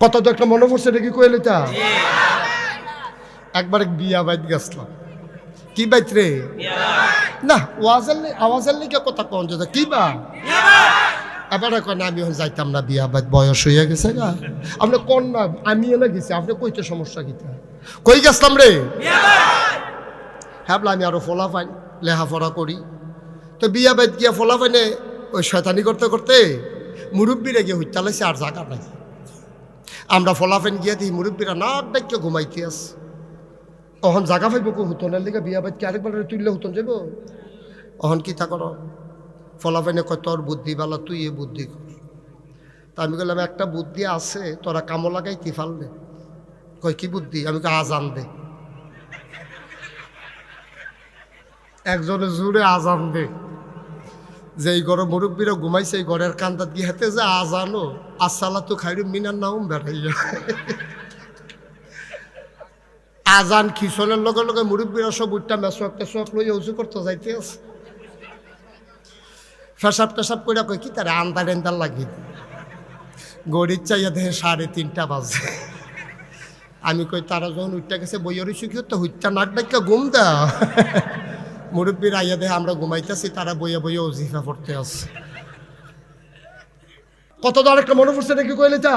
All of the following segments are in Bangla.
কথা তো একটা মনে পড়ছে নাকি কইলে তা একবার বিয়া বাইত গেছিলাম। কি বাইত রে? না আওয়াজের লিখে কথা কন যে কি বা এবারে কয় না আমি এখন যাইতাম না, বিয়া বাইত বয়স হয়ে গেছে গা। আপনি কোন না আমি এনে গেছি, আপনি কইতে সমস্যা কিতা? কই গেছিলাম রে? হ্যাঁ আমি আরো ফোলা পাই লেখাপড়া করি। তো বিয়া বাইত গিয়া ফোলা পাইনে ওই শয়তানি করতে করতে মুরব্বীরা গিয়ে হইতে লাইছে, আর জায়গা নাই। আমরা ফলাফেন গিয়ে দিই মুরব্বীরা নাক ডাইকে ঘুমাইতে আস। অহন জাগা পাইব কো হুতনের লিগে বিয়া বাইত কি আরেকবার তুললে হুতন যাব? অহন কি তা করো? ফলাফেনে কয় তোর বুদ্ধি বালা, তুই এ বুদ্ধি কর। তা আমি বললাম একটা বুদ্ধি আছে, তোরা কামো লাগাই কি ফালবে? কয় কি বুদ্ধি? আমি কই আজান দে। একজনে জুড়ে আজান দে। যেই ঘরে মুরব্বীরা ঘুমাইছে এই ঘরের কান্দাত গিয়ে হাতে যে আজানো আসসালা তো খাইরু মিনার নাম বেড়াইয়া আজান খিসনের লগে লগে মুরব্বীরা সব উঠটা মেসোয়াক টেসোয়াক লইয়া উঁচু করতে যাইতে আছে। ফেসাব টেসাব করে কই কি তারা আন্দার এন্দার লাগি গড়ির চাইয়া দেখে 3:30 বাজে। আমি কই তারা যখন উঠটা গেছে বইয়ের সুখী তো হুইটটা নাক ডাক্কা ঘুম দেওয়া। মুরব্বীর আইয়া দেখে আমরা ঘুমাইতেছি, তারা বইয়া বইয়া ওজিফা পড়তে আছে। কত তো আরেকটা মনে পড়ছে নাকি কইলে তা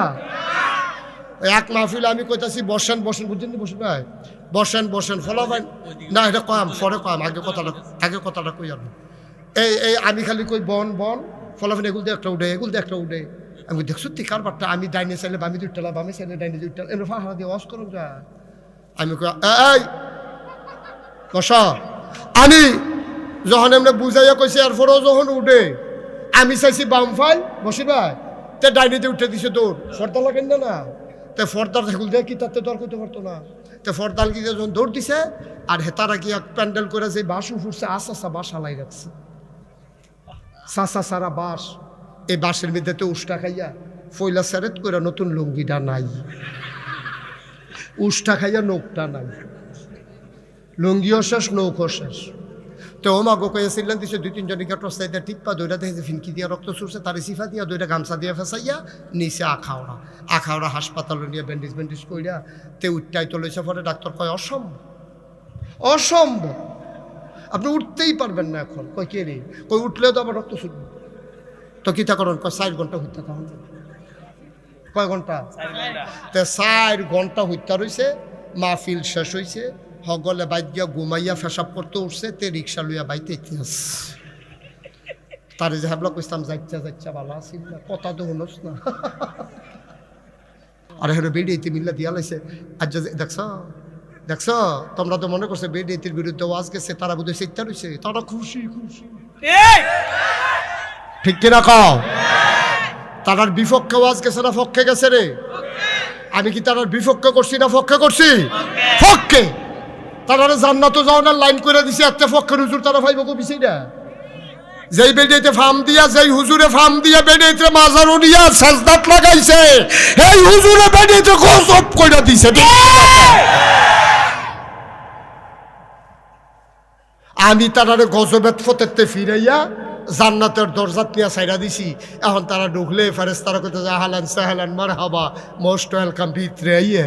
এক মাহফিল আমি কইতাছি বসেন বসেন, বুঝছেন বসেন ভাই, বসেন বসেন ফলাফাইন না, এটা কম পরে কম, আগে কথাটা কই আর এই আমি খালি কই বন বন ফলাফাইন এগুলো দিয়ে একটা উঠে, এগুলো দিয়ে একটা উঠে। আমি দেখছো তুই কারবারটা, আমি ডাইনে চাইলে বামি দুইটালা, বামে চাইলে ডাইনে দুইটালা, এমন ফাঁকা দিয়ে ওয়াশ করুন যা। আমি কই এই বস। আমি যখন এমনি বুঝাইয়া কইছি এরপরেও যখন উঠে আমি চাইছি বাম ফাইল বসি ভাই, তে ডাইনিতে উঠে দিছে তোর ফর্দা লাগেন না না, তে ফর্দার ঠাকুল দিয়ে কি তাতে দর করতে পারতো না। তে ফর্দাল কি যখন দৌড় দিছে আর হেতারা কি এক প্যান্ডেল করে যে বাঁশ উঠছে আশা বাঁশ হালাই রাখছে, চাষা সারা বাঁশ। এই বাঁশের মধ্যে তো উষ্টা খাইয়া ফইলা সেরেত করে নতুন লুঙ্গিটা নাই, উষ্টা খাইয়া নৌকটা নাই, লুঙ্গিও শেষ নৌকো শেষ। তো ও মাগো কয়েছিলেন দিছে 2-3 জনে টসাইতে টিপ্পা দইটা দেখে ফিনকি দিয়া রক্ত ছুটছে, তার সিফা দিয়া দইটা গামছা দিয়া ফেসাইয়া নিচে আখাওড়া হাসপাতালে নিয়ে ব্যান্ডেজ কইরা তে উঠটাই চলেছে। পরে ডাক্তার কয় অসম্ভব আপনি উঠতেই পারবেন না এখন। কই কে রে? কই উঠলেও তো আবার রক্ত ছুটবে। তো কিতা করেন? কয় 4 ঘন্টা হইতে তখন। কয় ঘন্টা? 4 ঘন্টা হইতে রইছে। মাহফিল শেষ হইছে, হগলে বাইক গিয়া ঘুমাইয়া ফেসাব করতে উঠছে, তে রিক্সা লইয়া বাইতে ইতিহাস তারে যে হাবলা কইতাম যাইচ্ছা ভালো আসিল না, কথা তো হলোস না। আর হেরো বেডিয়েতে মিল্লা দিয়া লাইছে। আজ দেখছ তোমরা তো মনে করছো বেডিয়েতির বিরুদ্ধে ওয়াজ গেছে, তারা বোধহয় চিন্তা রয়েছে, তারা খুশি ঠিক কিনা কও? তারার বিপক্ষে ওয়াজ গেছে না পক্ষে গেছে রে? আমি কি তারার বিপক্ষে করছি না পক্ষে করছি? পক্ষে। তারা জান্নাতে যাওয়ার লাইন করে দিছে, একটা পক্ষের হুজুর তারা ভাইব কো বিষয়টা। যেই বেডিতে ফার্ম দিয়া, যেই হুজুরে ফার্ম দিয়া বেডিতে মাজারু দিয়া সাজদাত লাগাইছে, এই হুজুরে বেডিতে গজব কইরা দিছে। আমি তারারে গজবেত ফতেতে ফিরাইয়া জান্নাতের দরজাত নিয়ে ছাইরা দিছি। এখন তারা ঢুকলে ফেরেশতারা কইতে যায় আহলান সাহলান মারহাবা, মোস্ট ওয়েলকাম, ভিতরে আইয়ে।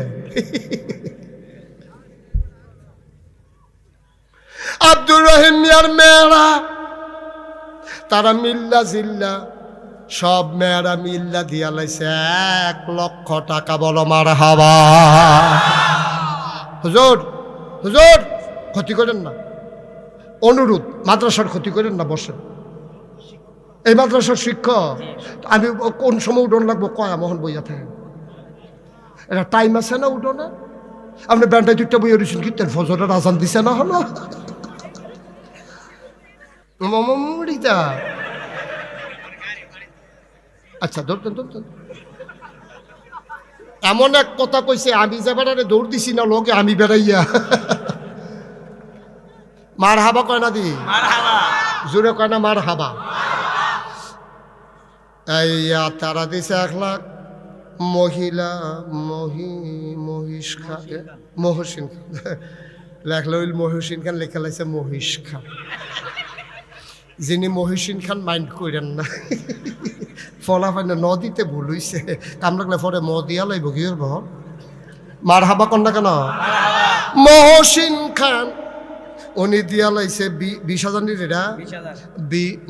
আব্দুর রহিম মিয়ার মেয়েরা তারা মিল্লা জিল্লা সব মেয়েরা মিল্লা দিয়া লাইছে 1 লক্ষ টাকা। বলো মারহাবা। হুজুর ক্ষতি করেন না, অনুরোধ, মাদ্রাসার ক্ষতি করেন না, বসেন। এই মাদ্রাসার শিক্ষক আমি কোন সময় উঠোন লাগবো কয়া মোহন বইয়া থাকে, এটা টাইম আছে না উঠোনে? আপনি ব্যান্ডায় 2টা বইয়া রয়েছেন, কীর্তেন ফজরের আজান দিছে না হলো মামুড়িটা। আচ্ছা ধরতেন এমন এক কথা কইছে, আমি যে বেড়ারে দৌড় দিছি না লোকে, আমি বেড়াইয়া মার হাবা কয় না দি, জোরে কয় না মার হাবা। এইয়া তারা দিছে 1 লাখ। মহিলা মহিষ খান, মহসিন খান লেখল, মহসিন খান লেখা লাইছে মহিষ খান। যিনি মহিষিন খান মাইন্ড করেন না, ফলাফাইনে নদীতে ভুল হইছে, কাম লাগলে পরে ম দিয়া লাইব কি করব? মার হাবা কন না কেন? মহসিন খান উনি দিয়া লাইছে 20,000 নিরা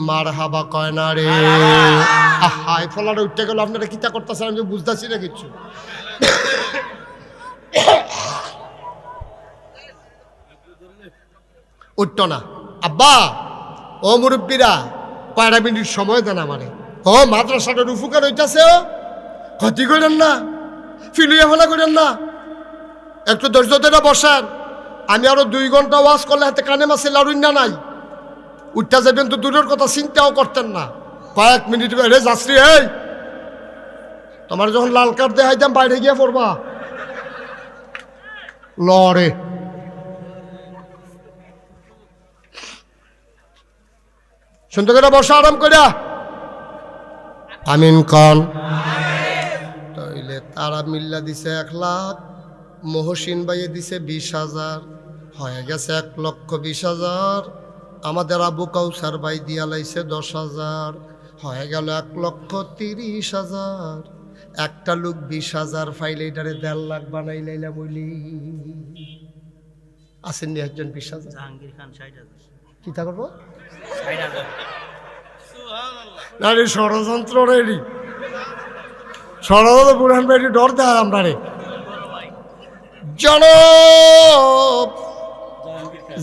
মার হাবা কয় না রে। হাই ফলাটা উঠতে গেল, আপনারা কিতা করতেছেন আমি বুঝতেছি না কিছু। উঠত না। আব্বা ও মুরব্বীরা কয়টা মিনিট সময় দেন আমারে। ও মাদ্রাসাটার উপকার হইতাছে, ক্ষতি করেন না, ফিলিয়া ফেলা করেন না, একটু ধৈর্য ধরে বসেন। আমি আরো 2 ঘন্টা ওয়াজ করলে হাতে কানে মাসে লাড়ুইনা নাই, উঠতে যাবেন তো দূরের কথা চিন্তাও করতেন না। কয়েক মিনিট রে যাত্রী, এই তোমার যখন লাল কার্ড দেখাইতাম বাইরে গিয়ে পড়বা লড়ে। শুনতে করে বসা আরাম করিয়া আমিন কন। তাইলে তারা মিল্লা দিছে 1 লাখ, মহসিন ভাইয়ে দিছে 20,000, হয়ে গেছে 1,20,000। আমাদের আবু কাউসার ভাই দিয়া লাইছে 10,000, হয়ে গেল 1,30,000। একটা লোক 20,000 ফাইলে এটারে 1.5 লাখ বানাই লাইলাম বলি। আসেননি একজন 20,000? জাহাঙ্গীর খান 60,000। কি তা করবো? 60,000 না রে, ষড়যন্ত্র রেডি, ষড়যন্ত্র বুড়ান ভাই ডর দেয় আমরা রে। জনাব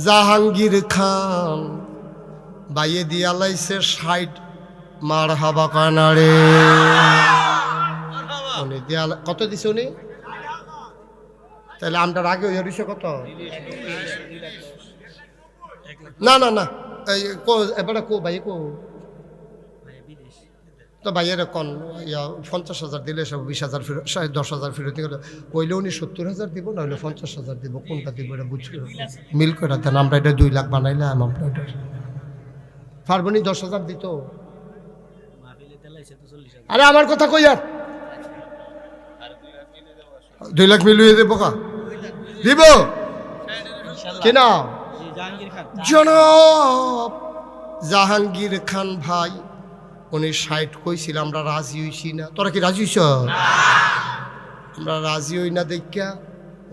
জাহাঙ্গীর খান বাইয়ে দিয়া লাইছে 60, মার হাবা কানা রে। উনি দিয়া কত দিছে উনি? তাহলে আমটার আগে হয়ে দিছে কত? না না না, এই এবারে কো ভাই কো তো ভাইয়ের কন 50,000 দিলে সব 20,000 ফেরত, 10,000 ফেরত গেল। কইলে উনি 70,000 দিব, না হলে 50,000 দিব, কোনটা দিব এটা বুঝছি মিল করে দেন। আমরা এটা 2 লাখ বানাইলাম, আমরা এটা পারবনি 10,000 দিত। আরে আমার কথা কই আর 2 লাখ মিলিয়ে দেবো কা দিব কিনা? জনাব জাহাঙ্গীর খান ভাই উনি 60 কইছিল, আমরা রাজি হইছি না। তোরা কি রাজি হইছ? আমরা রাজি হই না দেখা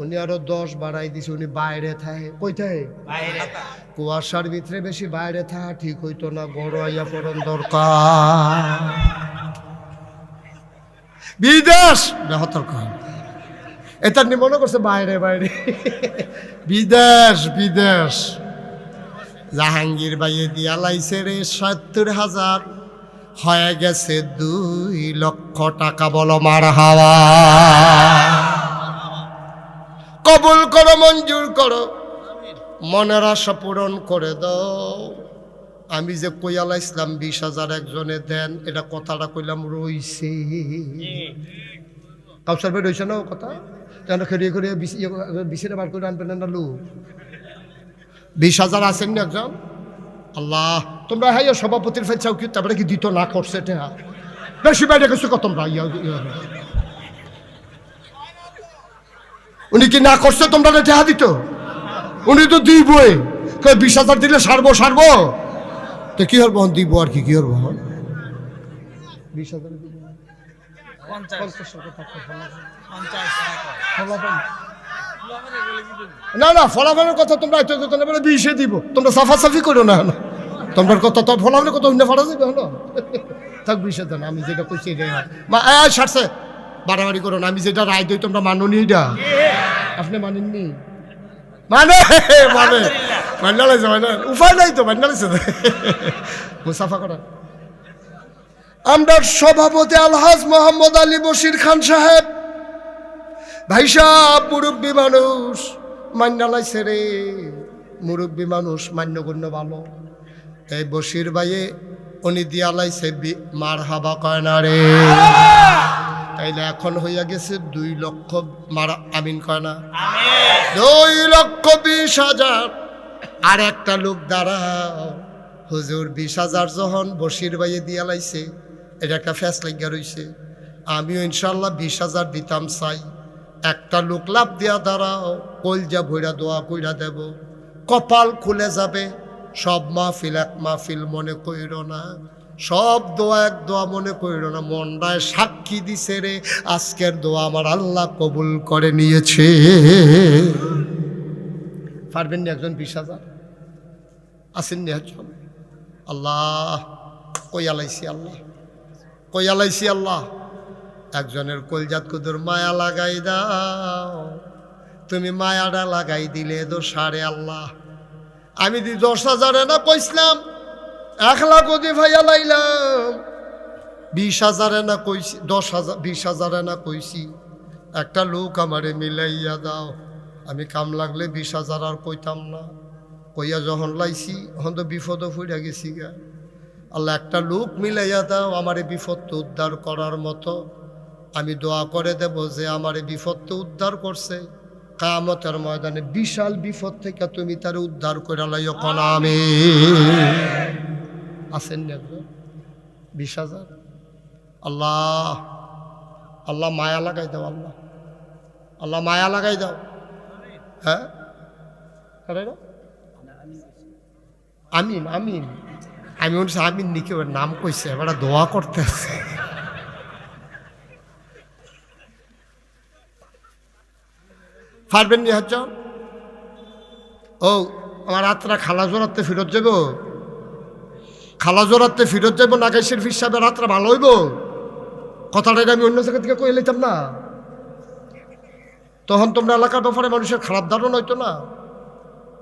উনি আরো 10 বাড়াই দিছে। উনি বাইরে থাকে, কই থাকে? কুয়াশার ভিতরে বেশি বাইরে থাকা ঠিক হইতো না, বড় আইয়া পড়ন দরকার। বিদেশ বেহতর কাম এটা নি মনে করছে বাইরে বাইরে, বিদেশ বিদেশ। জাহাঙ্গীর ভাইয়ে দিয়া লাইছে রে 70,000, হয়ে গেছে 2 লক্ষ টাকা। বলো মার হাওয়া। কবুল করো, মঞ্জুর করো, মনের আশা পূরণ করে দাও। আমি যে কইয়ালা ইসলাম 20,000 একজনে দেন, এটা কথাটা কইলাম রইছে। কাউসার ভাই রইছে না ও কথা? কেন খেয়ে করে 20 বার করে আনবেন না লোক? 20,000 আছেন না একজন? আল্লাহ, তোমরা হ্যাঁ সভাপতির ফেল চাও কি? তারপরে কি দিত না করছে এটা বেশি বাইরে গেছো কত? তোমরা উনি কি না করছে তোমরা টেহা দিত? উনি তো দিবই, 20,000 দিলে সারবো সারবো তো কি হল বহন দিব আর কি কি হল বহন 20,000 না না ফলাফলের কথা তোমরা 20 দিব, তোমরা সাফাসাফি করো না। তোমরা কত তো ফলাফলের কত ফাটা যাবে হলো থাক 20 দেন। আমি যেটা কইছি সারছে, বাড়াবাড়ি করো না। আমি যেটা রায় দিই তোমরা মাননি, এটা আপনি মানেননি? মানে মানে মান্নালাইছে, মানে উপায় নাই তো, মান্নালাইছে মুসাফা করা। আমরা সভাপতি আলহাজ মোহাম্মদ আলী বশির খান সাহেব, ভাই সাহেব মুরব্বী মানুষ, মান্নালাইছে রে, মুরব্বী মানুষ, মান্যগণ্য ভালো। এই বশির ভাইয়ে উনি দিয়া লাইছে মার হাবা কয় না রে। তাইলে এখন হইয়া গেছে 2 লক্ষ, মার আমিন কয় না? 2,20,000। আর একটা লোক দাঁড়াও, হুজুর 20,000 যখন বশির ভাইয়ে দিয়া লাইছে, এটা একটা ফ্যাস লাগিয়া রইছে। আমিও ইনশাল্লাহ 20,000 দিতাম চাই। একটা লোক লাভ দিয়া দাঁড়াও, কলজা ভইরা দোয়া কইরা দেব, কপাল খুলে যাবে। সব মাহফিল এক মাহফিল মনে কইর না, সব দোয়া এক দোয়া মনে কইর না। মনটায় সাক্ষী দিছে রে, আজকের দোয়া আমার আল্লাহ কবুল করে নিয়েছে। পারবেন না একজন 20,000 আসেননি একজন? আল্লাহ কই আলাইছি, আল্লাহ কই আলাইছি, আল্লাহ একজনের কলজাত কুদুর মায়া লাগাই দাও। তুমি মায়াটা লাগাই দিলে তো সারে আল্লাহ। আমি 10,000 না কইছিলাম, 1 লাখ ওদি ভাইয়া লাইলাম। 20,000 না কইছি, 10,000 20,000 না কইছি। একটা লোক আমারে মিলাইয়া দাও। আমি কাম লাগলে 20,000 আর কইতাম না। কইয়া যখন লাইছি তখন তো বিপদ ফুইরা গেছি গা। আল্লাহ একটা লোক মিলাইয়া দাও আমারে বিপদ উদ্ধার করার মতো। আমি দোয়া করে দেব যে আমারে বিপদ উদ্ধার করছে, কিয়ামতের ময়দানে বিশাল বিপদ থেকে তুমি তার উদ্ধার করে লাইও কোন আমিন। আসেন না 20,000? আল্লাহ আল্লাহ মায়া লাগাই দাও, আল্লাহ আল্লাহ মায়া লাগাই দাও। হ্যাঁ আমিন আমিন। আমি বলছি আমিন নিকে ওর নাম কইছে, এবার দোয়া করতে আছে। পারবেন নি হচ্ছ? ও আমার রাতরা খালা জোরাতে ফিরত যাব, খালা জোরাতে ফিরত যাব। নাগাইশের ফির সাহেবের রাতরা ভালো হইব। কথাটা আমি অন্য জায়গা থেকে কয়ে লইতাম না, তখন তোমরা এলাকার ব্যাপারে মানুষের খারাপ ধারণা হইতো না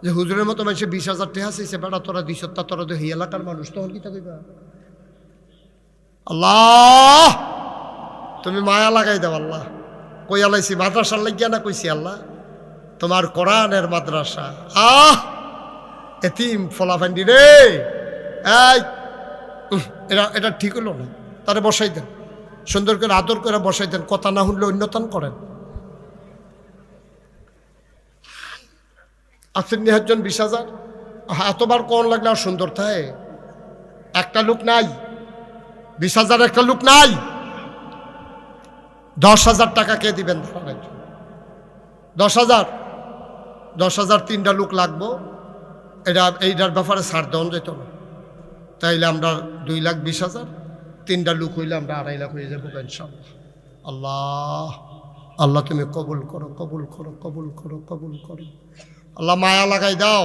যে হুজুরের মতো মানুষের 20,000 টাকা চাইছে, বেড়া তোরা 200 তোরা তো এই এলাকার মানুষ, তখন কি তা কইবা? আল্লাহ তুমি মায়া লাগাই দাও। আল্লাহ কই আলাইছি মাদ্রাসার লাগিয়া না কইছি আল্লাহ তোমার কোরআনের মাদ্রাসা। এতিম ফলাফান্ডি রে, এই এটা ঠিক হলো না, তারে বসাই দেন, সুন্দর করে আদর করে বসাই দেন, কথা না শুনলে অন্যতন করেন। আসেন নি একজন 20,000? এতবার কোন লাগলে আর সুন্দর থাকে? একটা লোক নাই 20,000, একটা লোক নাই। 10,000 টাকা কে দিবেন? 10,000 3টা লোক লাগবো। এইটার ব্যাপারে ছাড় দেওয়া যেত না। তাইলে আমরা 2,20,000, 3টা লোক হইলে আমরা 2.5 লাখ হয়ে যাবো ইনশাআল্লাহ। আল্লাহ আল্লাহ তুমি কবুল করো, কবুল করো, কবুল করো, কবুল করো। আল্লাহ মায়া লাগাই দাও।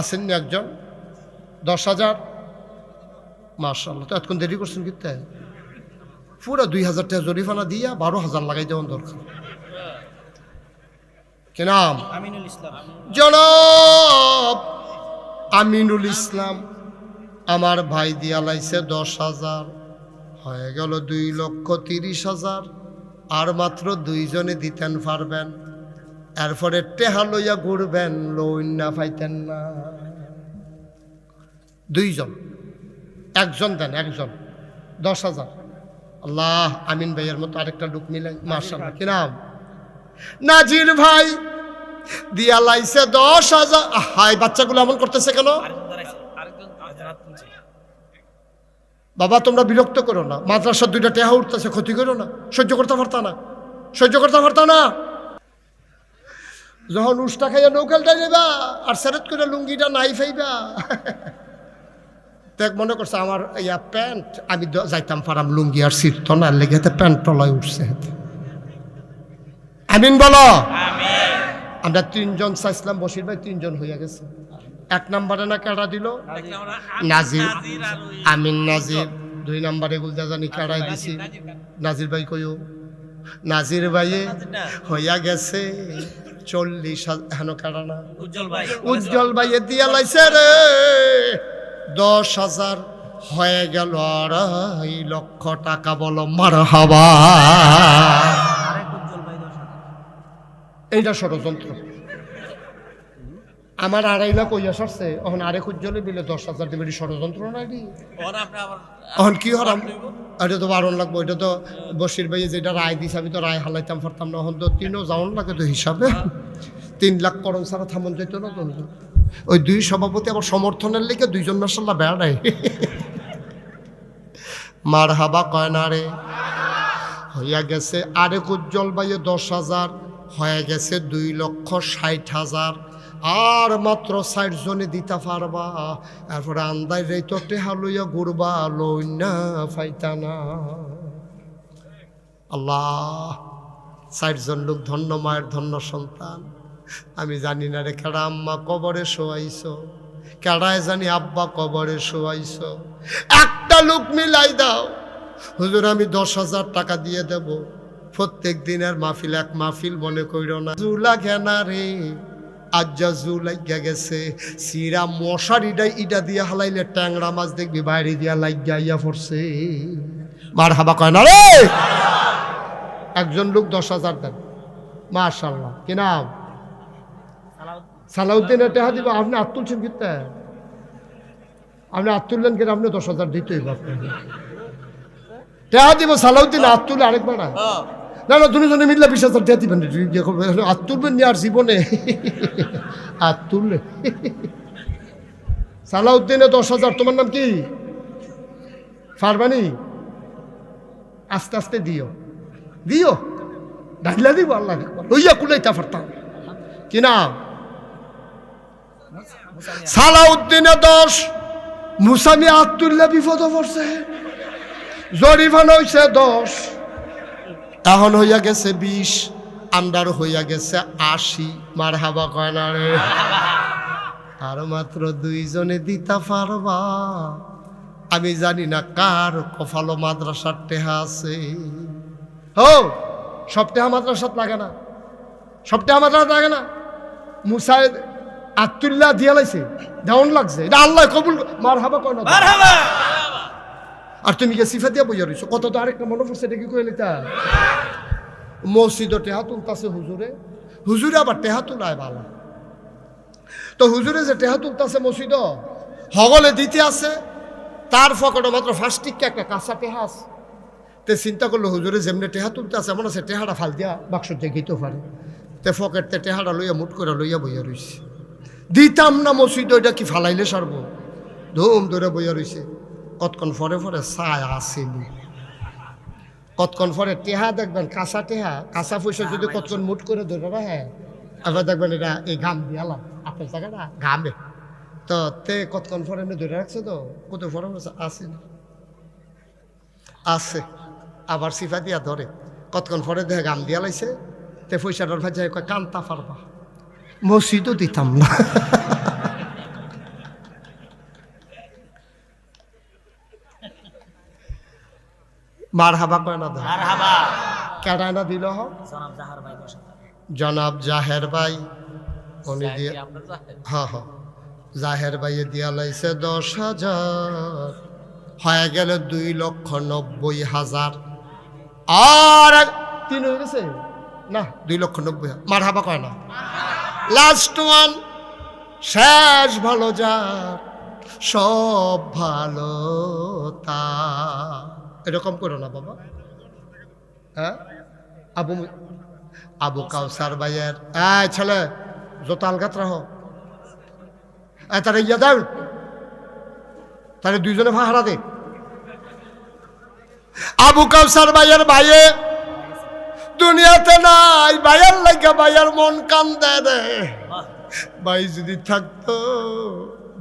আসেননি একজন? 10,000? মাশাআল্লাহ। তো এতক্ষণ দেরি করছেন কিতে? পুরো 2,000 টাকা জরিফানা দিয়া 12,000 লাগাই দেওয়ার দরকার। কি নাম? আমিনুল ইসলাম। জনাব আমিনুল ইসলাম আমার ভাই দিয়া লাইছে 10,000, হয়ে গেল 2,30,000। আর মাত্র 2 জনে দিতেন পারবেন, এরপরে টেহা লইয়া ঘুরবেন, লোন না পাইতেন না। 2 জন, একজন দেন, একজন 10,000। আল্লাহ আমিন ভাইয়ের মতো আরেকটা লোক মিলাই। মাশাআল্লাহ। কি নাম? নাজির ভাই দিয়া লাইছে 10,000। হাই বাচ্চাগুলো এমন করতেছে কেন? বাবা তোমরা বিরক্ত করো না, মাদ্রাসার 2টা টেহা উঠতেছে, ক্ষতি করো না। সহ্য করতে পারতা না, সহ্য করতে পারতা না। যখন উষ্টা খাইয়া নৌকালটা নেবা আর সেরেট করে লুঙ্গিটা নাই ফাইবা, দেখ মনে করছে আমার ইয়া প্যান্ট, আমি যাইতাম পারাম লুঙ্গি আর সিট না লেগে প্যান্ট তলায় উঠছে। আমিন বলো। আমরা 3 জন চাইছিলাম, বসির ভাই 3 জন হইয়া গেছে। 1 নম্বরে না কেডা দিল? নাজির। আমিন নাজির। 2 নম্বরে গুলদা জানি কেডাই দিছি? নাজির ভাই কইও। নাজির ভাইয়ে হইয়া গেছে 40,000। হেন কেডা না? উজ্জ্বল ভাইয়ে দিয়া লাইছে রে 10,000, হয়ে গেল 2.5 লক্ষ টাকা। বলো মারহাবা। এইটা ষড়যন্ত্র। আমার 2.5 লাখ কইয়া সরছে, এখন আরেক উজ্জ্বলে দিলে 10,000 দেবে, ষড়যন্ত্র নাই? এখন কি হরাম? এটা তো 12 লাগবো। এটা তো বসির ভাই যেটা রায় দিছে, আমি তো রায় হালাইতাম পারতাম না। এখন তো 3ও যাওন লাগে তো হিসাবে। 3 লাখ করণ ছাড়া থামন যেত না তো। ওই 2 সভাপতি আবার সমর্থনের লেগে 2 জন মাশাআল্লাহ বেড়ায়। মারহাবা কয় না রে? হইয়া গেছে আরেক উজ্জ্বল ভাইয়ে 10,000, হয়ে গেছে 2,60,000। আর মাত্র 60 জনে দিতে পারবা, এরপরে আন্দাই রে তো টেহা লইয়া ঘুরবা, লই না ফাইতা না। আল্লাহ, 60 জন লোক ধন্য মায়ের ধন্য সন্তান। আমি জানি না রে কেডা আম্মা কবরে শোয়াইছ, কেডায় জানি আব্বা কবরে শোয়াইছ। একটা লোক মিলাই দাও, হুজুর আমি 10,000 টাকা দিয়ে দেব, প্রত্যেক দিনের মাহফিল এক মাহফিল মনে কইরো না। জুলা ঘেনা রে, আজ্জা জু লাগিয়া গেছে, সিরা মশারিটাই ইটা দিয়া হালাইলে ট্যাংরা মাছ দেখবি বাইরে দিয়া লাগিয়া ইয়া পড়ছে। মার হাবা কয় না রে। একজন লোক 10,000 দেন, মাশাআল্লাহ। কি নাম? সালাউদ্দিনের টাকা দিব। আপনি হাত তুলছেন কিনতে? আপনি হাত তুললেন কিনা? আপনি 10,000 দিতেই আপনাকে টাকা দিব। সালাউদ্দিন হাত তুলে আরেকবার না, না না, দুজনে মিললে 20,000 টাকা দিবেন। হাত তুলবেন নি আর জীবনে হাত তুললে। সালাউদ্দিনে 10,000। তোমার নাম কি? ফারবানি। আস্তে আস্তে দিও, দিও, ডাকলে দিব। আল্লাহ লইয়া কুলাইতে পারতাম। কি নাম? সালাউদ্দিনে 10, মুসামি হাত তুললে বিপদ পড়ছে, জরিমানা হইছে 10, এখন হইয়া গেছে 20, আন্ডার হইয়া গেছে 80। মার হাবা কয় না রে। আর মাত্র 2 জনে দিতে পারবা। আমি জানি না কার কপালো মাদ্রাসার টেহা আছে। ও সব টেহা মাদ্রাসাত লাগে না, সব টেহা মাদ্রাসাত লাগে না। মুসাই আতুল্লাহ দিয়া লাইছে, দেওয়ান লাগছে, এটা আল্লাহ কবুল। মার হাবা কয় না। আর তুমি কে সিফা দিয়া বইয়া রইছো। কত তো আরেকটা মনে পড়ছে, এটা কি কইলি তা? মসজিদে টেহা তুলতাছে হুজুরে, হুজুরে আবার টেহা তুলায় বালা। তো হুজুরে যে টেহা তুলতাছে মসজিদ হগলে দিতে আছে, তার ফকটে মাত্র ফার্স্টিককে একটা কাঁচা টেহা আছে। তে চিন্তা করলো হুজুরে যেমনি টেহা তুলতে আছে, এমন আছে টেহাটা ফাল দিয়া বাক্স দিয়ে গিতেও পারে। তে ফকেটতে টেহাটা লইয়া মুট করে লইয়া বইয়া রইছে। দিতাম না মসজিদ, ওইটা কি ফালাইলে সারবো, ধুম ধরে বইয়া রইছে। কতক্ষণ পরে পরে ছায়া আসেনি, কতক্ষণ পরে টেহা দেখবেন কাঁচা টেহা, কাঁচা পয়সা যদি কতক্ষণ মুট করে ধরে রাখে, আবার দেখবেন এটা এই ঘাম দিয়ালাম আপনার জায়গাটা ঘামে। তো তে কতক্ষণ পরে এমনি ধরে রাখছে, তো কত পরে আসেনি, আছে আবার সিফা দিয়া ধরে। কতক্ষণ পরে দেখে ঘাম দিয়া লাইছে। তে পয়সাটার ভাই যায় কয় কান্তা পারবা, মসজিদও দিতাম না। মার হাবা কয় না, কেডা না দিল? জনাব জাহের ভাই, উনি দিয়ে, হ্যাঁ হ্যাঁ, জাহের ভাইয়ে দিয়া লাইছে 10,000, হয়ে গেল 2,90,000। আর 3 হয়ে গেছে না, 2,90,000। মার হাবা কয় না। লাস্ট ওয়ান, শেষ ভালো যার সব ভালো তা। এরকম করো না বাবা। হ্যাঁ, আবু কাউসার ভাইয়ের ছেলে জোতা আলগাত রাহ, তারা ইয়া দাও, তারা 2 জনে ভাড়া দে। আবু কাউসার ভাইয়ের ভাইয়ে দুনিয়াতে নাই, ভাইয়ার লাগা ভাইয়ার মন কান্দে রে। ভাই যদি থাকতো,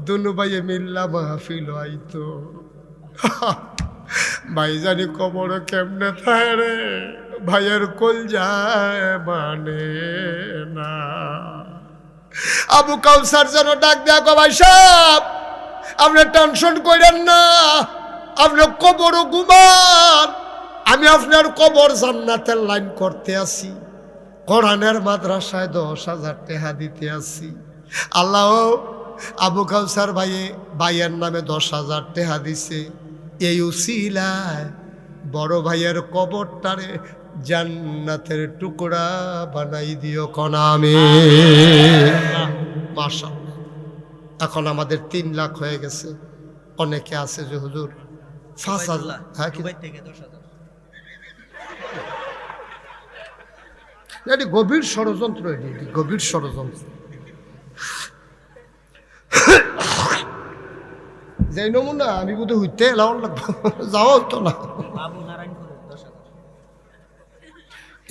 দুনু ভাইয়ে মিল্লা মাহফিল আইতো। ভাই জানি কবর কেমনে থাকে রে, ভাইয়ের কল যায় মানে না। আবু কাউসার যেন ডাক দেখো, ভাই সাহেব আপনি টেনশন করেন না, আপনি কবর ঘুমান, আমি আপনার কবর জান্নাতের লাইন করতে আসি, কোরআনের মাদ্রাসায় 10,000 টাকা দিতে আসি। আল্লাহ আবু কাউসার ভাইয়ের নামে 10,000 টাকা দিছে। এই উসিলায় বড় ভাইয়ের কবরটারে জান্নাতের টুকরা বানাই দিও কনামে। মাশাআল্লাহ। এখন আমাদের 3 লাখ হয়ে গেছে। অনেকে আছে যে হুজুর 5,000, হ্যাঁ কি এটি গভীর ষড়যন্ত্র, এটি গভীর ষড়যন্ত্র। যে নমুনা আমি বোধহয় হইতে এলাও লাগবো, যাওয়া হতো না।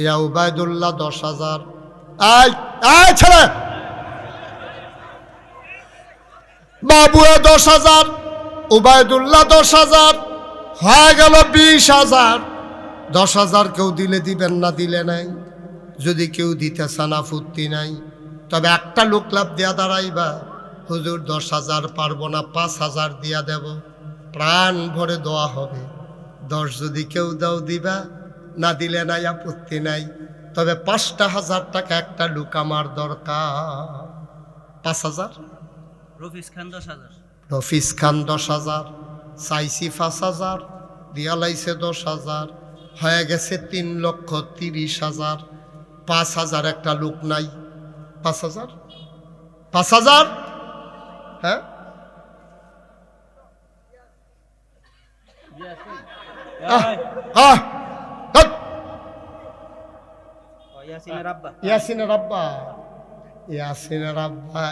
ইয়া উবাইদুল্লাহ 10,000। ছেলে বাবুয়ে 10,000, উবায়দুল্লাহ 10,000, হয়ে গেল 20,000। 10,000 কেউ দিলে দিবেন না দিলে নাই, যদি কেউ দিতে চান আপত্তি নাই, তবে একটা লোক লাভ দিয়া দাঁড়াইবা, হুজুর 10,000 পারবো না, 5,000 দিয়া দেব, প্রাণ ভরে দোয়া হবে। 10 যদি কেউ দাও দিবা, না দিলে নাই আপত্তি নাই, তবে 5,000 টাকা একটা লোক আমার দরকার। 5,000, রফিস খান 10,000, রফিস খান 10,000, চাইছি 5,000, দিয়া লাইছে 10,000, হয়ে গেছে 3,30,000। 5,000 একটা লোক নাই। 5,000, 5,000, হ্যাঁ আহ, ধ্যাৎ। ইয়াসিনের আব্বা, ইয়াসিনের আব্বা, ইয়াসিনের আব্বা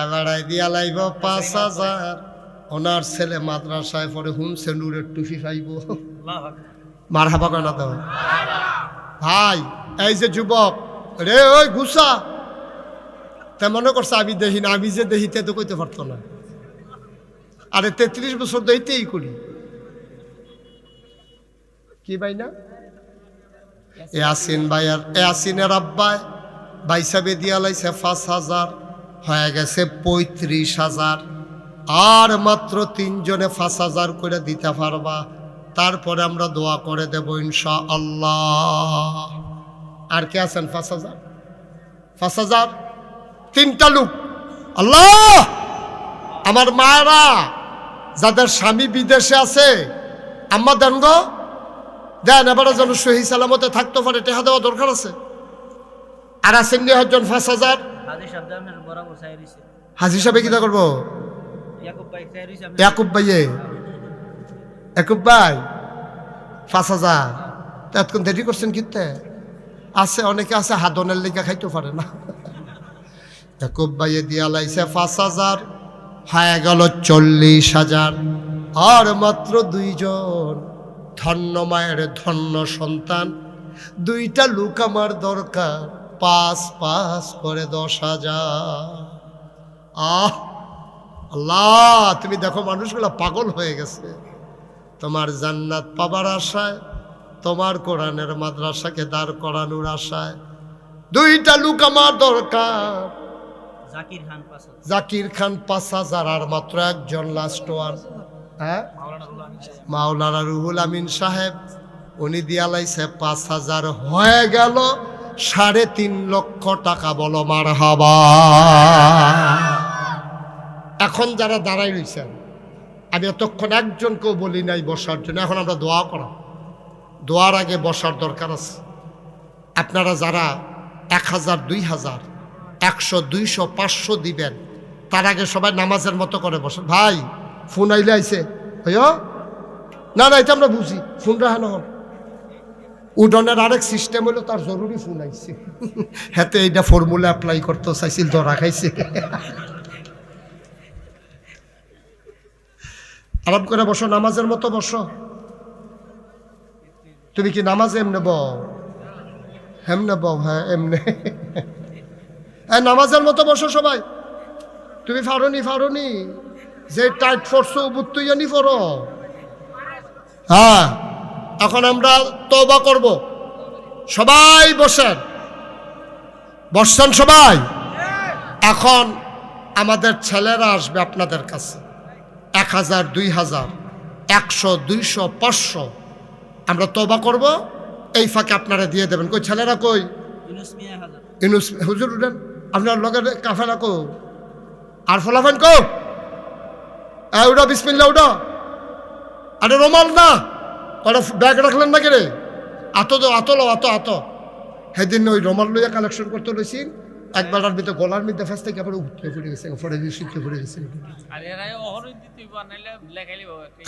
এবার দিয়া লাইব 5,000। ওনার ছেলে মাদ্রাসায় পরে হুমসে নূরের টুফি পাইব। মার হাবা কেন দাও ভাই? এই যে যুবক রে, ওই গুসা, তা মনে করছে আমি দেখি না, আমি যে দেখিতে তো কইতে পারতো না। আরে 33 বছর দেখিতেই করি কি ভাই না? ইয়াসিন ভাইয়ার, ইয়াসিনের আব্বায় বাইসাবে দিয়া লাইছে 5,000, হয়ে গেছে 35,000। আর মাত্র 3 জনে 5,000 করে দিতে পারবা, তারপরে আমরা দোয়া করে দেব ইনশাআল্লাহ। আর কে আছেন? 5,000, 5,000, 3টা লোক। আল্লাহ, আমার মায়েরা যাদের স্বামী বিদেশে আছে, আম্মা দেন গো, দেন, এবারে যেন সহি সালামতে থাকতে পারে, টেহা দেওয়া দরকার আছে। আর আছেন নি একজন 5,000। হাজি সাহেব জানের বরাবর চাই রইছে, হাজি সাহেব কিটা করবো? ইয়াকুব ভাই চাই রইছে। ইয়াকুব ভাইয়ে, ইয়াকুব ভাই 5,000 এতক্ষণ দেরি করছেন কিনতে? আছে অনেকে আছে হাদনের লেগে খাইতে পারে না। ইয়াকুব ভাইয়ে দিয়া লাইছে 5,000, হয়ে গেল 40,000। আর মাত্র 2 জন, ধন্য মায়ের ধন্য সন্তান, 2টা লোক আমার দরকার, 5 করে 10,000। আহ আল্লাহ, তুমি দেখো মানুষগুলো পাগল হয়ে গেছে তোমার জান্নাত পাবার আশায়, তোমার কোরআনের মাদ্রাসাকে দাঁড় করানোর আশায়। 2টা লোক আমার দরকার। জাকির খান 5,000, জাকির খান 5,000, আর মাত্র একজন লাস্ট ওয়ান, হ্যাঁ, মাওলানা রুহুল আমিন সাহেব, উনি দিয়া লাইছে 5,000, হয়ে গেল 3.5 লক্ষ টাকা। বলো মারহাবা। এখন যারা দাঁড়াই রয়েছেন, আমি এতক্ষণ একজনকেও বলি নাই বসার জন্য, এখন আমরা দোয়া করা, দোয়ার আগে বসার দরকার আছে। আপনারা যারা 1,000, 2,000, 100, 200, 500 দিবেন, তার আগে সবাই নামাজের মতো করে বসেন। ভাই ফোন আইলে আইছে হইও না, না এটা আমরা বুঝি, ফোন রাখা নহন। উডনের আরেক সিস্টেম হলো, তার জরুরি ফোন আইছে, হাতে এইটা ফর্মুলা অ্যাপ্লাই করতে চাইছিল, ধরা খাইছে। আরাম করে বসো, নামাজের মতো বসো। তুমি কি নামাজে এমনে বও? হেমনে বও? হ্যাঁ এমনে। হ্যাঁ নামাজের মতো বসো সবাই। তুমি ফারুনি যে টাইট ফোরছো বুত্তুইয়ানি ফরো। হ্যাঁ, এখন আমরা তওবা করব। সবাই বসেন, বসছেন সবাই? এখন আমাদের ছেলেরা আসবে আপনাদের কাছে, 1,000, 2,000, 100, 200, 500 আমরা তওবা করব। এই ফাঁকে আপনারা দিয়ে দেবেন। কই ছেলেরা কই? ইউনুস মিয়া 1000, ইউনুস হুজুর উঠেন, আপনার লগের কাফেলা কো? আর ফলাফেন কো? উঠো, বিসমিল্লাহ উঠো। আরে রোমাল না, ওরা ব্যাগ রাখলেন না কে? আতো সেদিন ওই রোমাল লইয়া কালেকশন করতে লইছি, একবেলার ভিতরে গলার মধ্যে ফেস থেকে আবার উঠতে পড়ে গেছে, পড়ে গেছে।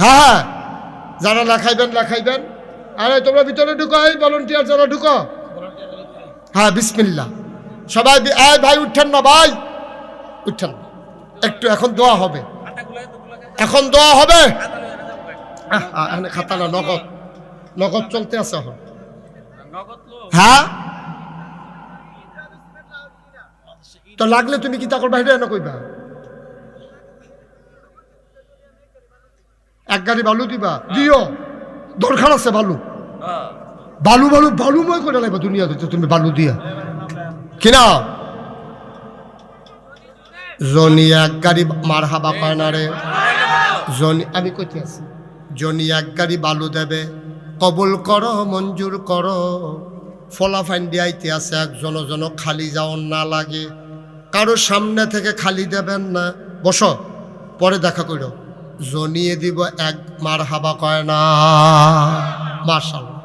হ্যাঁ, যারা লেখাইবেন। আরে তোমরা ভিতরে ঢুকো, এই ভলান্টিয়ার যারা ঢুকো। হ্যাঁ বিসমিল্লাহ সবাই। এই ভাই উঠছেন না, ভাই উঠছেন না একটু, এখন দোয়া হবে, এখন দোয়া হবে। খাতা না, নগদ চলতে আছে এখন। হ্যাঁ তো লাগলে তুমি কি তাকর বাইরে না কইবা? এক গাড়ি বালু দিবা, দিও, দরকার আছে বালু, বালু বালু বালুময় করে লাগবে দুনিয়া দিতে তুমি বালু দিয়া কিনা। জনি এক গাড়ি মার হাবা কয় না রে, জনি আমি কইতে আছি, জনি এক গাড়ি বালু দেবে, কবুল করো মঞ্জুর করো। ফলাফাইন দিয়াইতে আছে একজন জন খালি যাওয়ার না লাগে, কারো সামনে থেকে খালি দেবেন না, বসো পরে দেখা করো। জনিয়ে দিব এক মার হাবা কয় না, মাশাআল্লাহ।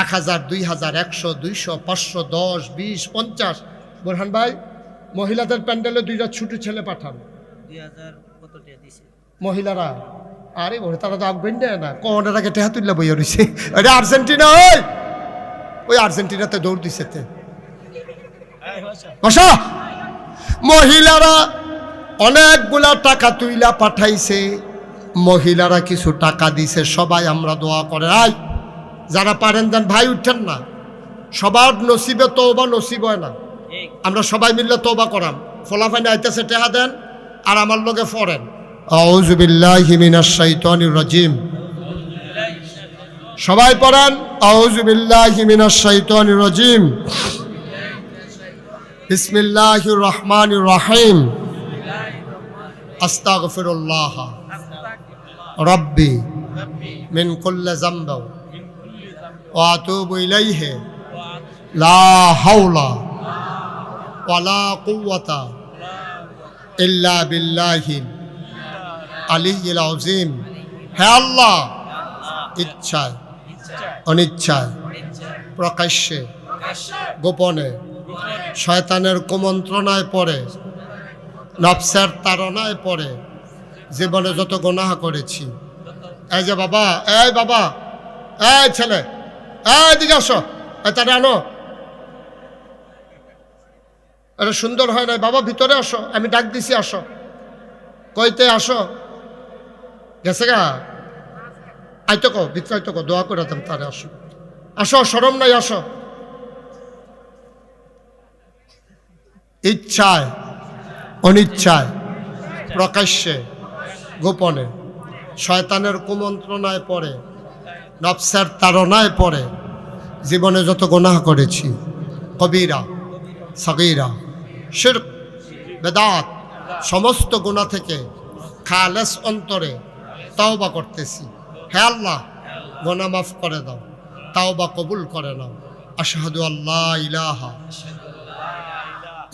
1000, 2000, 100, 200, 500, 10, 20, 50। বোরহান ভাই, মহিলাদের প্যান্ডেলে 2টা ছোট ছেলে পাঠান। 2000 কত টাকা দিছে মহিলারা আরে বলে তারা তো আফগান দেয় না, কোনের আগে টেহা তুললে বইয়া রয়েছে। ওই আর্জেন্টিনা, ওই আর্জেন্টিনাতে দৌড় দিছে তে বসা। মহিলারা অনেকগুলা টাকা তুইলা পাঠাইছে, মহিলারা কিছু টাকা দিছে, সবাই আমরা দোয়া করে। আয় যারা পারেন দেন ভাই, উঠছেন না, সবার নসিবে তওবা নসিব হয় না। আমরা সবাই মিললে তওবা করাম। ফলাফাইন আইতেছে টেহা দেন আর আমার লগে পড়েন আউযু বিল্লাহি মিনাশ শাইতানির রাজিম। সবাই পড়েন আউযু বিল্লাহি মিনাশ শাইতানির রাজিম। বিসমিল্লাহির রহমানির রহিম। আস্তাগফিরুল্লাহ রাব্বি মিন কুল্লি যামবি ওয়া আতুবু ইলাইহি লা হাওলা ওয়ালা কুওয়াতা ইল্লা বিল্লাহিল আলিয়্যিল আযীম। হে আল্লাহ, ইচ্ছায় অনিচ্ছায় প্রকাশ্যে গোপনে শয়তানের কুমন্ত্রণায় পড়ে, নফসের তাড়নায় পড়ে জীবনে যত গুনাহ করেছি। এই যে বাবা, এই বাবা, এই ছেলে, এই দিকে আসো, তারে আনো। এটা সুন্দর হয় না বাবা, ভিতরে আসো, আমি ডাক দিছি, আসো। কইতে আসো, গেছে গা, আইতো কো ভিতরে, আইতো কো, দোয়া করে দেন তারে। আসো আসো, শরম নাই, আসো। ইচ্ছায় অনিচ্ছায় প্রকাশ্যে গোপনে শয়তানের কুমন্ত্রণায় পড়ে, নফসের তাড়নায় পড়ে জীবনে যত গুনাহ করেছি, কবিরা সগীরা শিরক বেদাত, সমস্ত গুনাহ থেকে খালেস অন্তরে তাওবা করতেছি। হে আল্লাহ, গুনাহ মাফ করে দাও, তাওবা কবুল করে নাও। আশহাদু আল্লা ইলাহা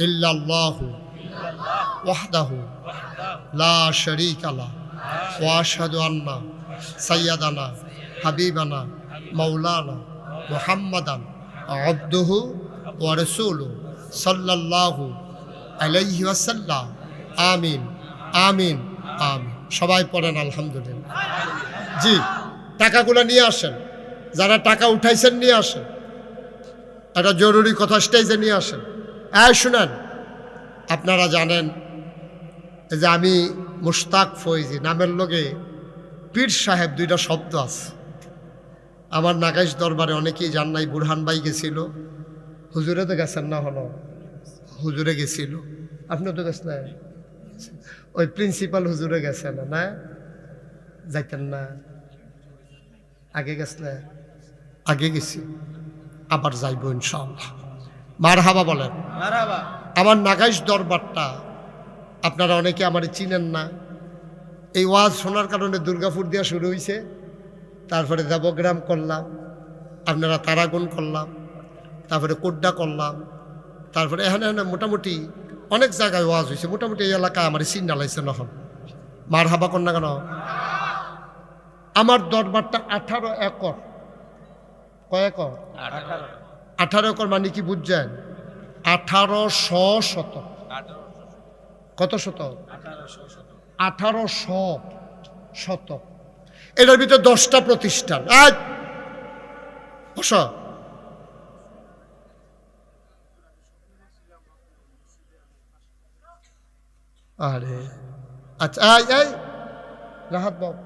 ইল্লাল্লাহু ওয়াহদাহু লা শারীকা লাহু ওয়া আশহাদু আন্না সাইয়্যিদানা হাবিবানা মাওলানা মুহাম্মাদান আবদুহু ওয়া রাসূলুহু সাল্লাল্লাহু আলাইহি ওয়াসাল্লাম। আমিন আমিন আমিন। সবাই পড়েন আলহামদুলিল্লাহ। জি, টাকাগুলো নিয়ে আসেন, যারা টাকা উঠাইছেন নিয়ে আসেন। একটা জরুরি কথা স্টেজে নিয়ে আসেন। শুনেন, আপনারা জানেন যে আমি মুশতাক ফৈজি নামের লগে পীর সাহেব 2টা শব্দ আছে। আমার নাগাইশ দরবারে অনেকেই জান নাই, বুরহান ভাই গেছিল, হুজুরে তো গেছেন না, হলো হুজুরে গেছিল, আপনিও তো গেছেন না, ওই প্রিন্সিপাল হুজুরে গেছেন না, যাইতেন না, আগে গেছেন, আগে গেছি, আবার যাইব ইনশাআল্লাহ। মারহাবা বলেন। আমার নাগাইশ দরবারটা আপনারা অনেকে আমার চিনেন না। এই ওয়াজ শোনার কারণে দুর্গাপুর দিয়া শুরু হয়েছে, তারপরে দেবগ্রাম করলাম, আপনারা তারাগুন করলাম, তারপরে কোড্ডা করলাম, তারপরে এখানে মোটামুটি অনেক জায়গায় ওয়াজ হয়েছে। মোটামুটি এই এলাকায় আমার চিন নালাইছে নহন। মারহাবা কর না কেন? আমার দরবারটা 18 একর। কয় একর? 18 একর মানে কি বুঝছেন? 1800 শতক। কত শতক? 1800 শতক। এটার ভিতরে 10টা প্রতিষ্ঠান। বস। আরে আচ্ছা, এই রাহাত বাবু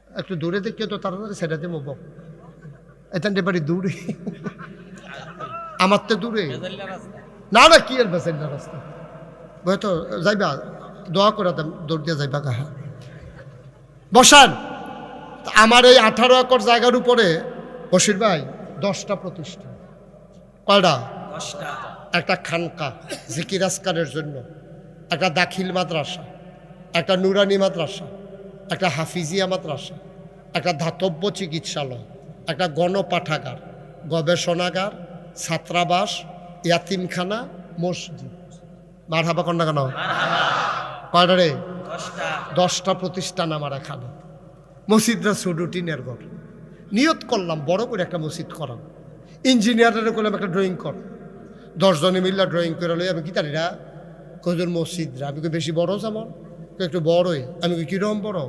একটু দূরে দেখে তো তাড়াতাড়ি সেটাতে মুভ এখান বাড়ি দূরে, আমার তো দূরে না, না কি আর বেসেন না রাস্তা হয়তো যাইবা, দোয়া করে দেন, দৌড় দিয়ে যাইবা গাহা। বসান। আমার এই 18 একর জায়গার উপরে বশির ভাই 10টা প্রতিষ্ঠান। কয়টা? 10টা। একটা খানকা জিকির আজকারের জন্য, একটা দাখিল মাদ্রাসা, একটা নুরানি মাদ্রাসা, একটা হাফিজিয়া মাদ্রাসা, একটা ধাতব্য চিকিৎসালয়, একটা গণপাঠাগার, গবেষণাগার, ছাত্রাবাস, ইয়াতিমখানা, মসজিদ। মারহাবা কন্যা কেন? কয়টা রে? 10টা। 10টা প্রতিষ্ঠান আমার এখানে। মসজিদরা সুডুটিনের ঘর। নিয়ত করলাম বড় করে একটা মসজিদ করাম। ইঞ্জিনিয়ারের করলাম একটা ড্রয়িং কর। 10 জনে মিল্লা ড্রয়িং করে লই। আমি কি তারিরা কজন মসজিদরা? আমি কি বেশি বড় যেমন? একটু বড়ই। আমি কি কিরকম বড়?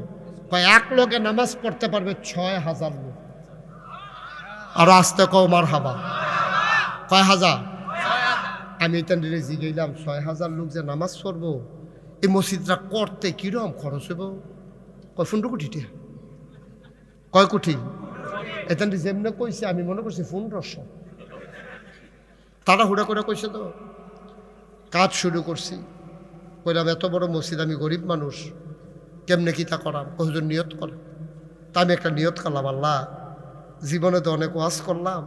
কয় এক লোকে নামাজ পড়তে পারবে 6000 লোক। আর আসতে কও মারহাবা। কয় হাজার? আমি এটা জিগাইলাম 6000 লোক যে নামাজ পড়বো, এই মসজিদটা করতে কিরকম খরচ হইব? কয় 15 কোটি টাকা। কয় কোটি? এটা যেমনে কইছে আমি মনে করছি 1500। তারা হুড়া করে কইছে তো। কাজ শুরু করছি। কইলাম এত বড় মসজিদ, আমি গরিব মানুষ, কেমনে কি তা করাম? কয়জন নিয়ত করে। তা আমি একটা নিয়ত করলাম, আল্লাহ জীবনে তো অনেক ওয়াজ করলাম,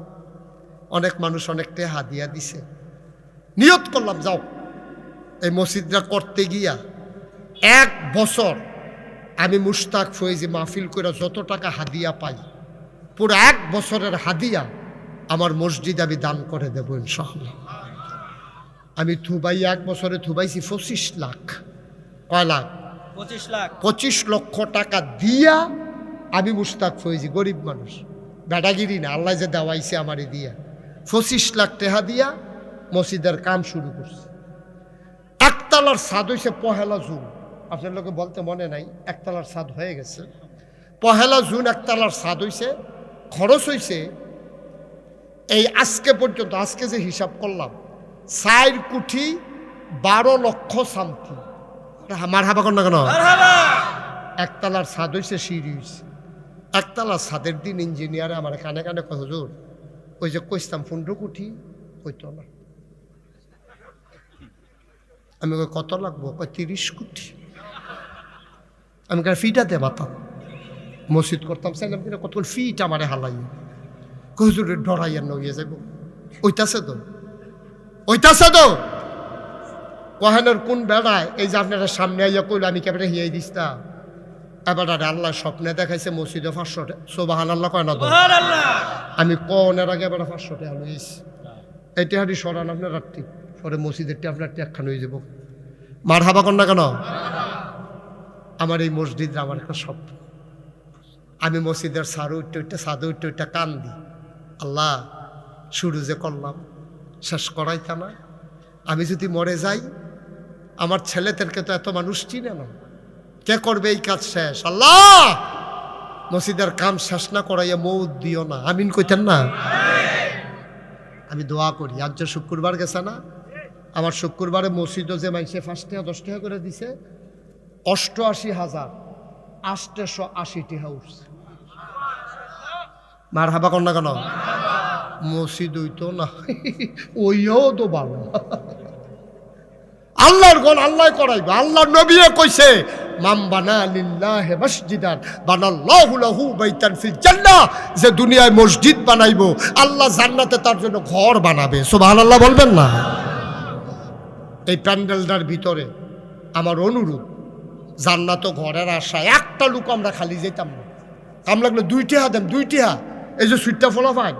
অনেক মানুষ অনেক টাকা দিয়া দিছে। নিয়ত করলাম যাও এই মসজিদটা করতে গিয়া 1 বছর আমি মুশতাক ফয়েজি মাহফিল করে যত টাকা হাদিয়া পাই, পুরো 1 বছরের হাদিয়া আমার মসজিদ আমি দান করে দেবো ইনশাআল্লাহ। আমি থুবাই 1 বছরে থুবাইছি 25 লাখ। কয় লাখ? 25 লাখ। 25 লক্ষ টাকা দিয়া আমি মুশতাক ফয়েজি, গরিব মানুষ, বেটাগিরি না, আল্লাহ যে দেওয়াইছে আমারে দিয়া 25 লাখ টাকা দিয়া মসজিদের কাম শুরু করছে। একতলার ছাদ হয়েছে 1 জুন। আপনার লোকে বলতে মনে নাই, একতলার ছাদ হয়ে গেছে। 1 জুন একতলার ছাদ হয়েছে। খরচ হয়েছে এই আজকে পর্যন্ত, আজকে যে হিসাব করলাম, 4 কোটি 12 লক্ষ সামথিং। আমার হাবা কর না কেন? একতলার ছাদ হয়েছে, সিঁড়ি হয়েছে। একতলার ছাদের দিন ইঞ্জিনিয়ারে আমার কানে কানে কয়, হুজুর ওই যে কইতাম 15 কোটি, কইতো না। আমি কই কত লাগবো? কয় 30 কোটি। আমি কার ফিটাতে মাতাম মসজিদ করতাম, চাইলাম কিনা কত ফিট আমারে হালাই। হুজুরে ডরাইয়ার নইয়ে যাব। ওইটাছে তো, ওইটাছে তো। কহেনের কোন বেড়ায় এই যে আপনারা সামনে আইয়া কইল আমি কেবরে হিয়াই দিস্তা। এবার আল্লাহ স্বপ্নে দেখাইছে মসজিদে 500 টাকা। সুবহানাল্লাহ কয় না তো? আমি কনের আগে এবার 500 টাকা লইছি। এইটা হারি সরান আপনার রাত্রি পরে মসজিদেরটা আপনার ট্যাকখান হয়ে যাব। মারহাবা কর না কেন? আমার এই মসজিদ আমার একটা স্বপ্ন। আমি মসজিদের সারু উঠতে সাদু উঠতে কান দিই, আল্লাহ শুরু যে করলাম শেষ করাইতা না। আমি যদি মরে যাই, আমার ছেলেদেরকে তো এত মানুষ চিনে না, কে করবে এই কাজ শেষ? আল্লাহ মসজিদের কাম শেষ না করাইয়া মৌত দিও না। আমিন কইতেন না? আমি দোয়া করি। আজ যে শুক্রবার গেছে না, আমার শুক্রবারে মসজিদও যে মাইসে 5 টাকা 10 টাকা করে দিছে, 88,880 টাকা উঠছে। মার হাবা কর না কেন? মসজিদ হইতো না, ওইও তো ভালো। আল্লাহর গণ আল্লাহ করাইবে। আল্লাহর নবীয়ে কইছে, মাম বানা লিল্লাহি মসজিদান বানাল্লাহু লাহু বাইতান ফিল জান্নাহ। যে দুনিয়ায় মসজিদ বানাইবো, আল্লাহ জান্নাতে তার জন্য ঘর বানাবে। সুবহানাল্লাহ বলবেন না? এই প্যান্ডেলটার ভিতরে আমার অনুরোধ, জান্নাত ঘরের আশায় একটা লোক আমরা খালি যেতাম না। কাম লাগলে 2 টাকা দেন, 2 টাকা। এই যে সুইটটা ফলা পাই,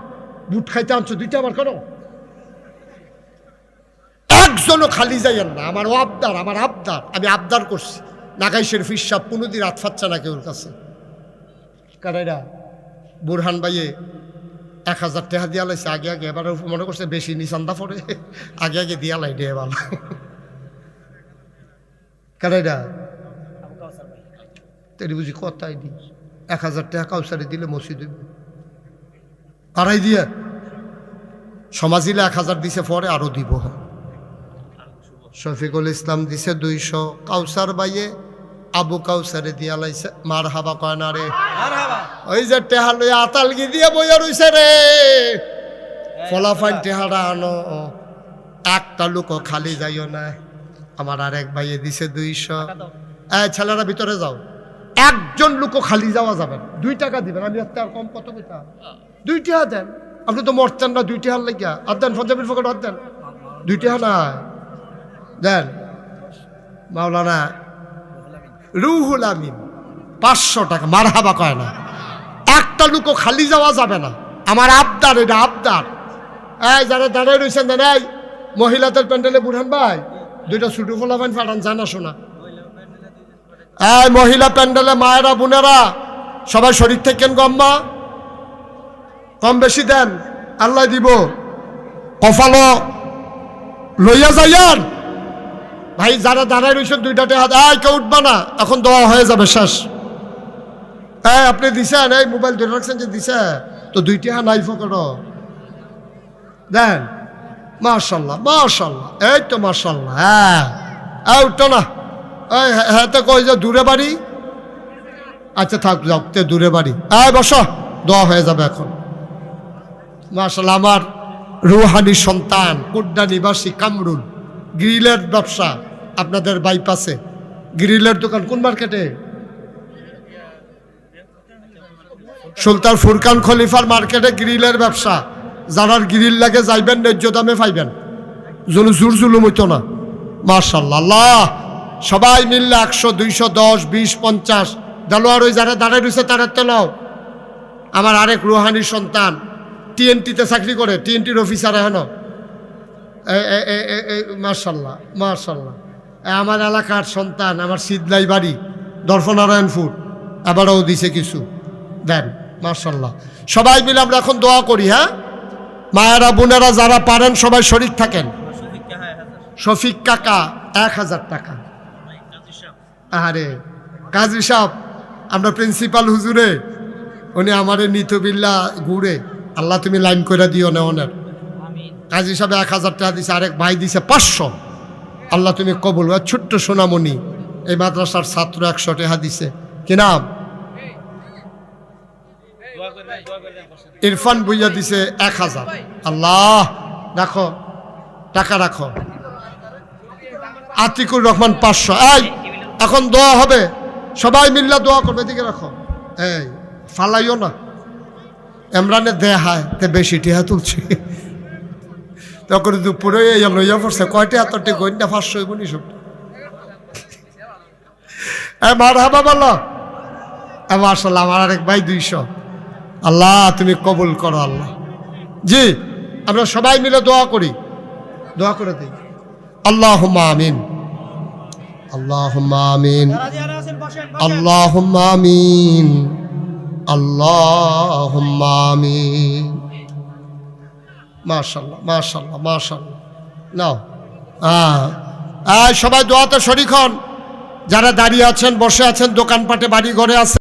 বুট খাইতে আনছো 2 টাকা আমার কেন? একজনও খালি যাইয়েন না। আমার আবদার, আমার আবদার, আমি আবদার করছি। নাগাইশের ফিসাব কোনোদিন হাত ফাচ্ছে না কেউর কাছে। কারেরা বুরহান ভাইয়ে 1000 টাকা দিয়া লাইছে আগে আগে। এবার মনে করছে বেশি নিচান্দা পড়ে, আগে আগে দিয়া লাই ডে ভালো। কারেরা তেরি বুঝি কথাই দি 1000 টাকা কাউসারে দিলে মসজিদ হইব। কারাই দিয়ে সমাজিলে 1000 দিছে, পরে আরো দিব। শফিকুল ইসলাম দিছে 200, কাউসার বাইয়ে আবু কাউসারে দিয়া লাইছে। মার হাবা কয় না রে? ওই যে টেহা লইয়া আতালগি দিয়ে বইয়া রইছে রে, ফলাফাইন টেহারা আনো। একটা লোক খালি যাইও না। আমার আরেক ভাইয়ে দিছে 200। ছেলেরা ভিতরে যাও। একজন লোকও খালি যাওয়া যাবে না। 2 টাকা দিবেন, আমি আর কম কত কইতা 2 টাকা দেন। আপনি তো মরতেন না 2 টাকা লাগিয়া, আর দেন পঞ্জাবের পকেট আর দেন 2 টাকা না দেন। মাওলানা রুহুল আমিন 500 টাকা, মারহাবা কয় না। একটা লোকও খালি যাওয়া যাবে না, আমার আবদার, এটা আবদার। এই যারা দাঁড়ায় রয়েছেন দেন, এই মহিলাদের প্যান্ডেলে বুড়ান ভাই 2টা ছুটু ফলাফান ফাটান, জানা শোনা। এই মহিলা প্যান্ডেলে মায়েরা বোনেরা সবাই শরীর থেকেন গম্মা, কম বেশি দেন, আল্লাহ দিব। কফালো লইয়া যাইয়ার ভাই, যারা দাঁড়ায় রয়েছেন 2টা হাত, কেউ উঠবা না, এখন দোয়া হয়ে যাবে শেষ। আপনি দিছেন, এই মোবাইল ধরে রাখছেন যে দিছে, তো 2 টাকা নাই ফকট দেন। মাশাল্লাহ মাশাল্লাহ, এই তো মাশাল্লাহ। হ্যাঁ উঠতো না, হ্যাঁ তো কই যে দূরে বাড়ি, আচ্ছা থাক যাও, তে দূরে বাড়ি, বসো, দোয়া হয়ে যাবে এখন। মাশাল্লাহ, আমার রুহানি সন্তান কুড্ডা নিবাসী কামরুল, গ্রিলের ব্যবসা আপনাদের বাইপাসে, গ্রিলের দোকান কোন মার্কেটে? সুলতান ফুরকান খলিফার মার্কেটে গ্রিলের ব্যবসা। যারা গ্রিল লাগে যাইবেন, ন্যায্য দামে পাইবেন, জোর জুলুম হইতো না। মাশাল্লাহ, আল্লাহ সবাই মিললে 100, 200, 10, 20, 50 দেলোয়ার, ওই যারা দাঁড়ায় রয়েছে তারা তেলাও। আমার আরেক রুহানি সন্তান TNT-তে চাকরি করে, TNT-র অফিসার এখন। মাশাল্লাহ মাশাল্লাহ, আমার এলাকার সন্তান, আমার শীতলাই বাড়ি দর্শনারায়ণপুর, আবারও দিছে কিছু দেন। মাশাল্লাহ, সবাই মিলে আমরা এখন দোয়া করি। হ্যাঁ মায়েরা বোনেরা যারা পারেন সবাই শরীক থাকেন। শফিক কাকা 1000 টাকা। আরে কাজী সাহেব, আমরা প্রিন্সিপাল হুজুরে, উনি আমারে নিতবিল্লা ঘুরে, আল্লাহ তুমি লাইন করে দিও না ওনার। কাজী সাহেব 1000 টাকা দিছে, আরেক ভাই দিছে 500, আল্লাহ তুমি কবুল। ছোট্ট সোনামণি এই মাদ্রাসার ছাত্র 100 টাকা দিছে। কি নাম? ইরফান ভুইয়া দিছে 1000। আল্লাহ রাখো, টাকা রাখো। আতিকুর রহমান 500। এই এখন দোয়া হবে, সবাই মিল্লা দোয়া করবে, এদিকে রাখো, এই ফালাইও না। এমরানে দেহায় তে বেশি টিহা তুলছে, তখন দুপুরে লইয়া পড়ছে, কয়টা এতটি গন্যা 500 গুণি সব। মারহাবা বলো। মাশাআল্লাহ, আমার আরেক ভাই 200। আল্লাহ তুমি কবুল করো আল্লাহ। জি আমরা সবাই মিলে দোয়া করি, দোয়া করে দিই। আল্লাহুম্মা আমিন, আল্লাহুম্মা আমিন, আল্লাহুম্মা আমিন, আল্লাহুম্মা আমিন। মাশাআল্লাহ মাশাআল্লাহ মাশাআল্লাহ। নাও সবাই দোয়াতে শরীক হন। যারা দাঁড়িয়ে আছেন, বসে আছেন, দোকানপাটে, বাড়ি ঘরে আছেন,